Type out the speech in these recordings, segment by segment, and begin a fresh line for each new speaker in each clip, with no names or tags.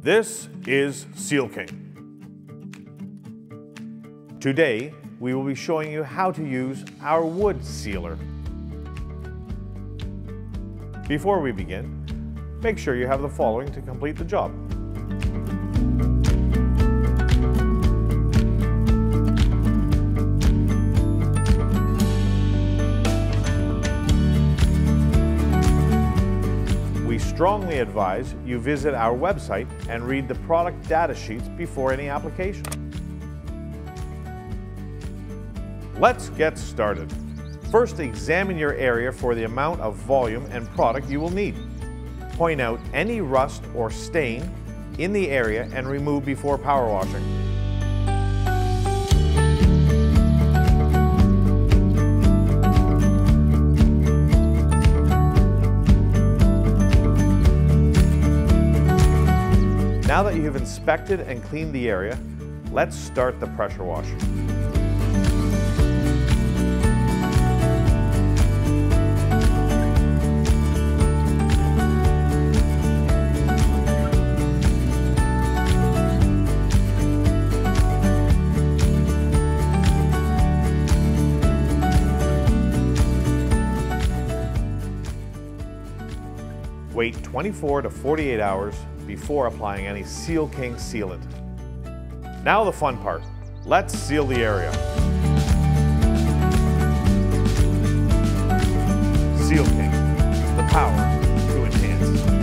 This is Seal King. Today, we will be showing you how to use our wood sealer. Before we begin, make sure you have the following to complete the job. We strongly advise you visit our website and read the product data sheets before any application. Let's get started. First, examine your area for the amount of volume and product you will need. Point out any rust or stain in the area and remove before power washing. Now that you have inspected and cleaned the area, let's start the pressure wash. Wait 24 to 48 hours before applying any Seal King sealant. Now the fun part. Let's seal the area. Seal King, the power to enhance.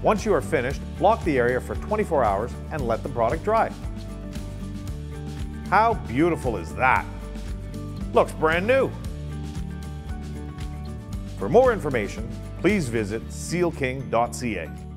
Once you are finished, block the area for 24 hours and let the product dry. How beautiful is that? Looks brand new. For more information, please visit sealking.ca.